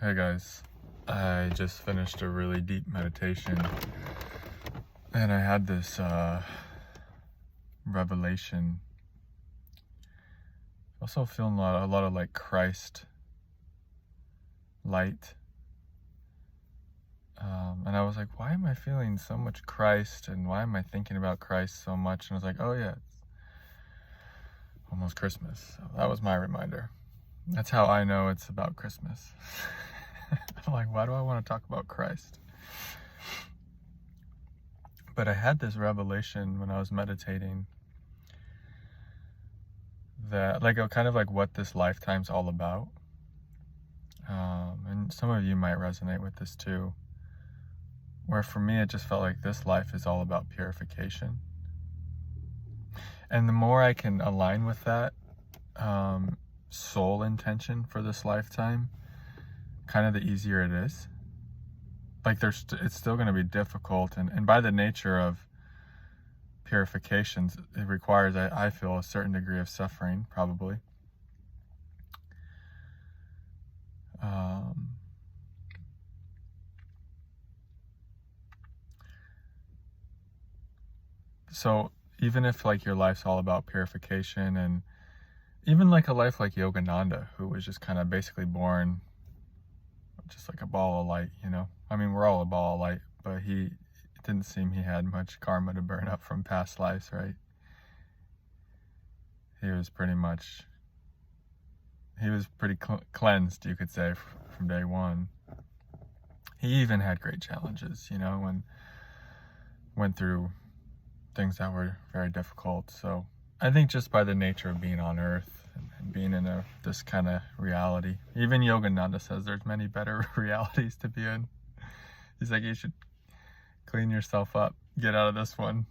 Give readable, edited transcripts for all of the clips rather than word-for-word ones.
Hey guys, I just finished a really deep meditation and I had this revelation. Also feeling a lot of like Christ light. And I was like, why am I feeling so much Christ and why am I thinking about Christ so much? And I was like, oh yeah, it's almost Christmas. So that was my reminder. That's how I know it's about Christmas. I'm like, why do I want to talk about Christ? But I had this revelation when I was meditating that, like, kind of like what this lifetime's all about. And some of you might resonate with this too. Where for me, it just felt like this life is all about purification. And the more I can align with that soul intention for this lifetime, kind of the easier it is. Like it's still going to be difficult, and by the nature of purifications, it requires, I feel, a certain degree of suffering, probably. So even if like your life's all about purification, and even like a life like Yogananda, who was just kind of basically born just like a ball of light, you know? I mean, we're all a ball of light, but it didn't seem he had much karma to burn up from past lives, right? He was pretty cleansed, you could say, from day one. He even had great challenges, you know, and went through things that were very difficult. So I think just by the nature of being on earth and being in this kind of reality, even Yogananda says there's many better realities to be in. He's like, you should clean yourself up, get out of this one.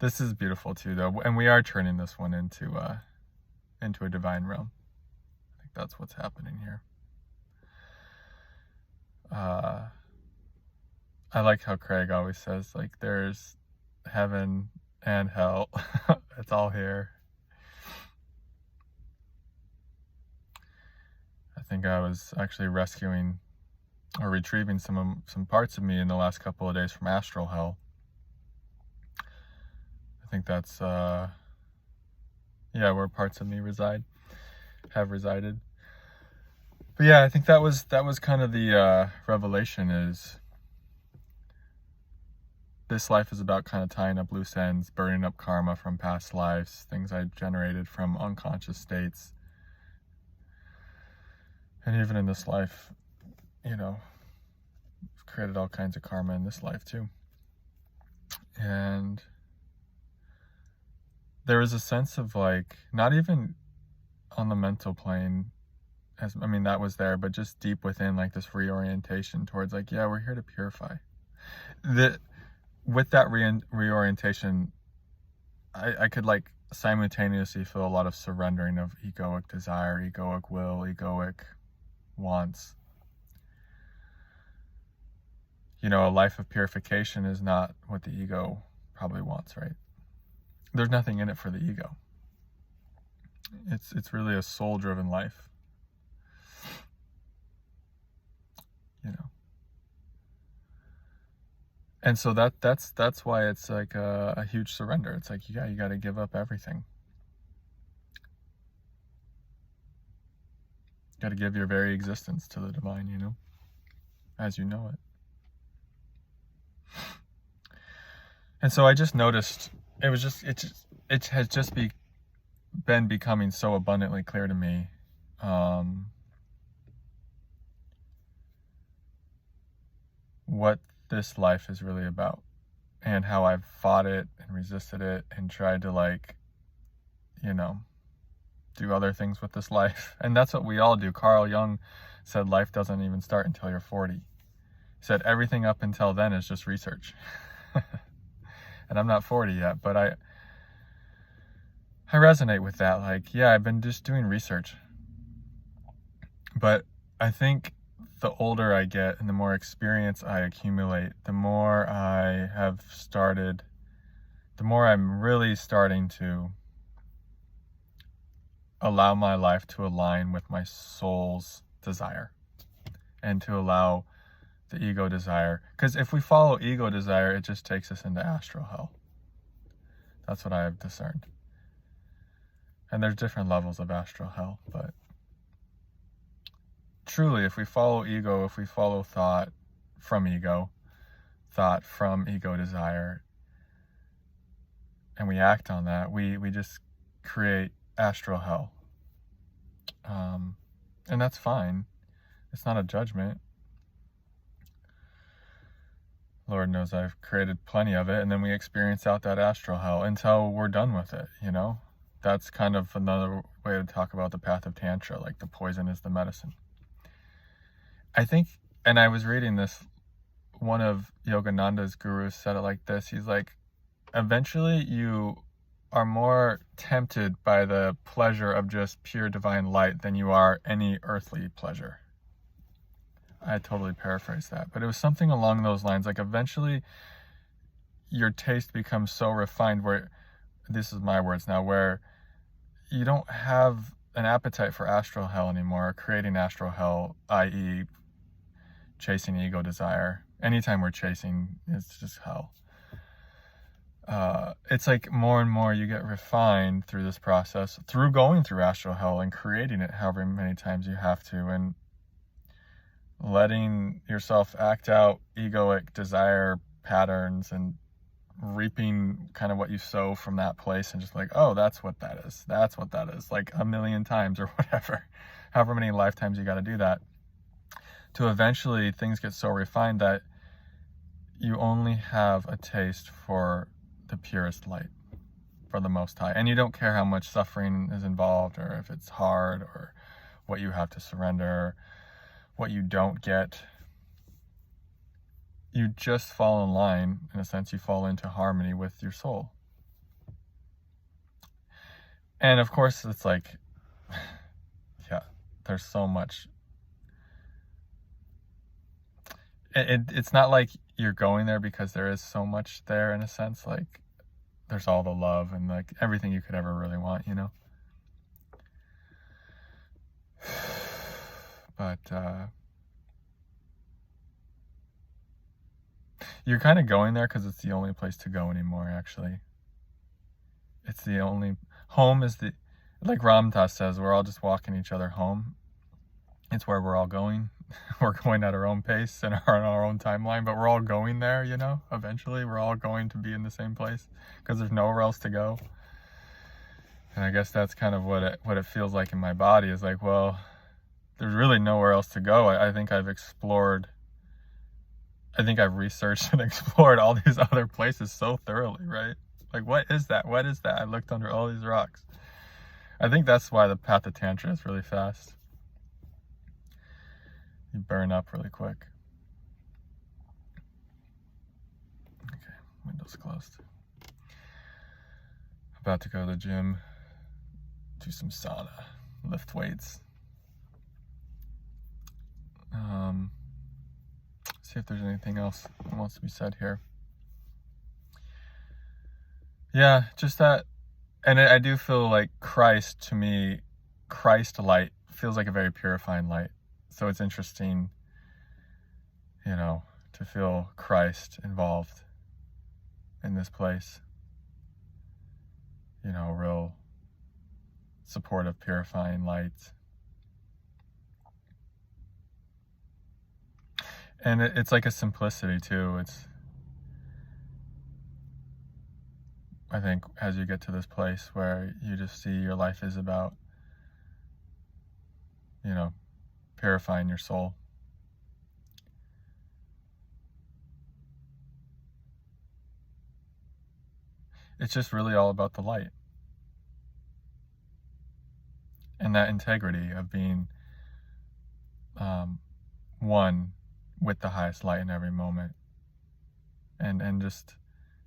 This is beautiful too, though, and we are turning this one into a divine realm. I think that's what's happening here. I like how Craig always says, like, there's heaven and hell. It's all here. I think I was actually rescuing or retrieving some parts of me in the last couple of days from astral hell. I think that's where parts of me have resided. But yeah, I think that was kind of the revelation, is this life is about kind of tying up loose ends, burning up karma from past lives, things I generated from unconscious states. And even in this life, you know, I've created all kinds of karma in this life too. And there was a sense of, like, not even on the mental plane, that was there, but just deep within, like, this reorientation towards, like, yeah, we're here to purify. With that reorientation, I could, like, simultaneously feel a lot of surrendering of egoic desire, egoic will, egoic wants. You know, a life of purification is not what the ego probably wants, right? There's nothing in it for the ego. It's really a soul-driven life. You know. And so that's why it's like a huge surrender. It's like, yeah, you got to give up everything. You got to give your very existence to the divine, you know, as you know it. And so I just noticed it has just been becoming so abundantly clear to me what this life is really about, and how I've fought it and resisted it and tried to, like, you know, do other things with this life. And that's what we all do. Carl Jung said life doesn't even start until you're 40. He said everything up until then is just research. And I'm not 40 yet, but I resonate with that. Like, yeah, I've been just doing research. But I think the older I get and the more experience I accumulate, the more I'm really starting to allow my life to align with my soul's desire, and to allow the ego desire. Because if we follow ego desire, it just takes us into astral hell. That's what I have discerned. And there's different levels of astral hell, but truly, if we follow ego, if we follow thought from ego desire, and we act on that, we just create astral hell. And that's fine. It's not a judgment. Lord knows I've created plenty of it, and then we experience out that astral hell until we're done with it, you know? That's kind of another way to talk about the path of Tantra, like the poison is the medicine. I think, and I was reading this, one of Yogananda's gurus said it like this. He's like, eventually you are more tempted by the pleasure of just pure divine light than you are any earthly pleasure. I totally paraphrased that, but it was something along those lines. Like eventually your taste becomes so refined where, this is my words now, where you don't have an appetite for astral hell anymore, creating astral hell, i.e. chasing ego desire. Anytime we're chasing, it's just hell. It's like more and more you get refined through this process, through going through astral hell and creating it however many times you have to, and letting yourself act out egoic desire patterns and reaping kind of what you sow from that place, and just like, oh, that's what that is, like 1,000,000 times or whatever, however many lifetimes you got to do that, to eventually things get so refined that you only have a taste for the purest light, for the Most High, and you don't care how much suffering is involved, or if it's hard, or what you have to surrender, what you don't get. You just fall in line, in a sense. You fall into harmony with your soul. And of course, it's like, yeah, there's so much. It's not like you're going there because there is so much there, in a sense. Like, there's all the love and like everything you could ever really want, you know? But you're kind of going there because it's the only place to go anymore, actually. It's the only... Home is the... Like Ram Dass says, we're all just walking each other home. It's where we're all going. We're going at our own pace and on our own timeline, but we're all going there, you know? Eventually, we're all going to be in the same place because there's nowhere else to go. And I guess that's kind of what it feels like in my body, is like, well, there's really nowhere else to go. I think I've researched and explored all these other places so thoroughly, right? Like, what is that? What is that? I looked under all these rocks. I think that's why the path of Tantra is really fast. You burn up really quick. Okay, windows closed. About to go to the gym, do some sauna, lift weights. See if there's anything else that wants to be said here. Yeah, just that. And I do feel like Christ, to me, Christ light feels like a very purifying light. So it's interesting, you know, to feel Christ involved in this place. You know, real supportive, purifying light. And it's like a simplicity too. I think as you get to this place where you just see your life is about, you know, purifying your soul. It's just really all about the light. And that integrity of being one with the highest light in every moment. And just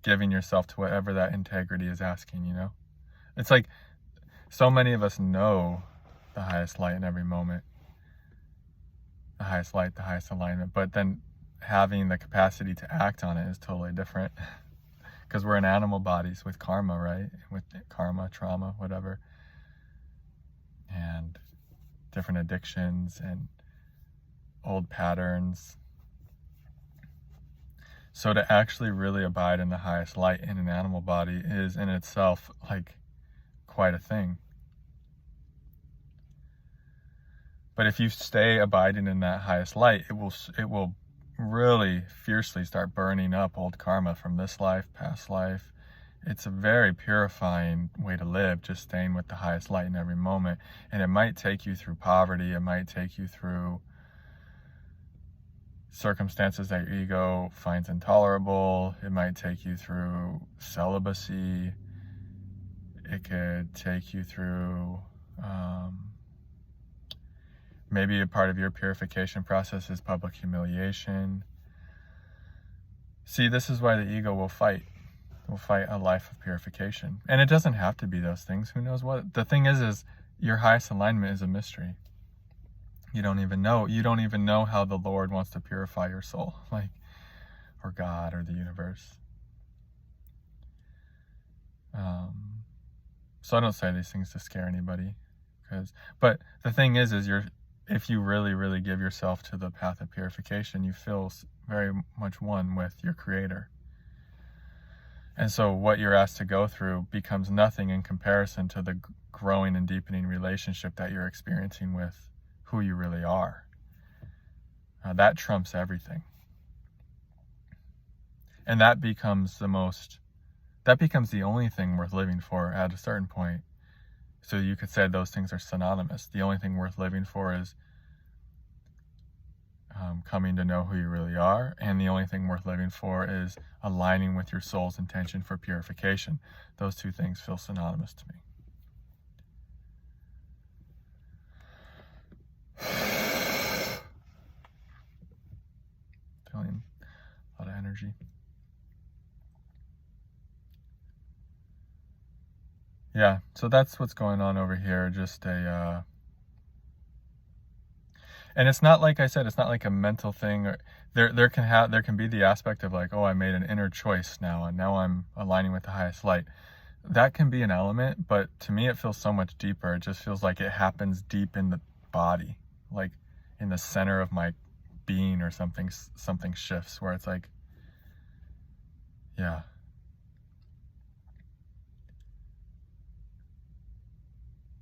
giving yourself to whatever that integrity is asking, you know? It's like so many of us know the highest light in every moment. The highest light, the highest alignment. But then having the capacity to act on it is totally different. Because we're in animal bodies with karma, right? With karma, trauma, whatever. And different addictions and old patterns. So to actually really abide in the highest light in an animal body is in itself like quite a thing. But if you stay abiding in that highest light, it will really fiercely start burning up old karma from this life, past life. It's a very purifying way to live, just staying with the highest light in every moment. And it might take you through poverty. It might take you through circumstances that your ego finds intolerable. It might take you through celibacy. It could take you through, maybe a part of your purification process is public humiliation. See, this is why the ego will fight. Will fight a life of purification. And it doesn't have to be those things. Who knows what? The thing is your highest alignment is a mystery. You don't even know. You don't even know how the Lord wants to purify your soul, like, or God or the universe. So I don't say these things to scare anybody, but the thing is if you really, really give yourself to the path of purification, you feel very much one with your Creator. And so what you're asked to go through becomes nothing in comparison to the growing and deepening relationship that you're experiencing with who you really are. That trumps everything. And that becomes the only thing worth living for at a certain point. So you could say those things are synonymous. The only thing worth living for is coming to know who you really are, and the only thing worth living for is aligning with your soul's intention for purification. Those two things feel synonymous to me. Feeling a lot of energy. Yeah, so that's what's going on over here. Just and it's not, like I said, it's not like a mental thing. Or there can be the aspect of like, oh, I made an inner choice now, and now I'm aligning with the highest light. That can be an element, but to me it feels so much deeper. It just feels like it happens deep in the body, like in the center of my being, or something shifts where it's like, yeah.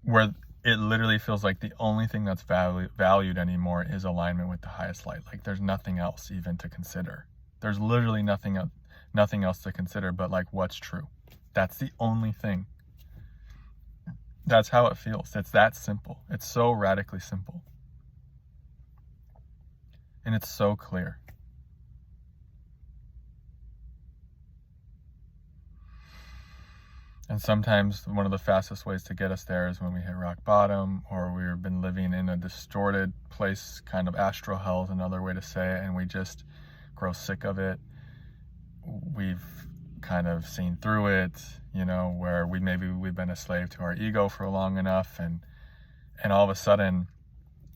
Where it literally feels like the only thing that's valued anymore is alignment with the highest light. Like there's nothing else even to consider. There's literally nothing else to consider but like what's true. That's the only thing. That's how it feels. It's that simple. It's so radically simple. And it's so clear. And sometimes one of the fastest ways to get us there is when we hit rock bottom, or we've been living in a distorted place, kind of astral hell is another way to say it, and we just grow sick of it. We've kind of seen through it, where we've been a slave to our ego for long enough, and all of a sudden,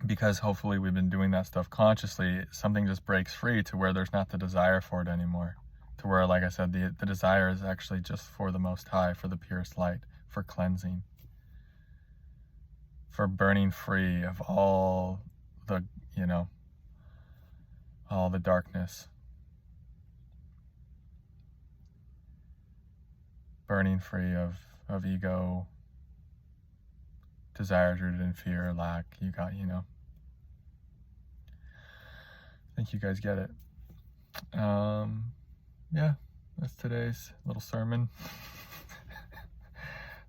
because hopefully we've been doing that stuff consciously, something just breaks free to where there's not the desire for it anymore. To where, like I said, the desire is actually just for the Most High, for the purest light, for cleansing, for burning free of all the, all the darkness. Burning free of ego, desires rooted in fear, lack. I think you guys get it. Yeah, that's today's little sermon.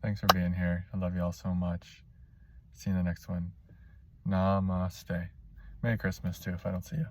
Thanks for being here. I love you all so much. See you in the next one. Namaste. Merry Christmas too if I don't see you.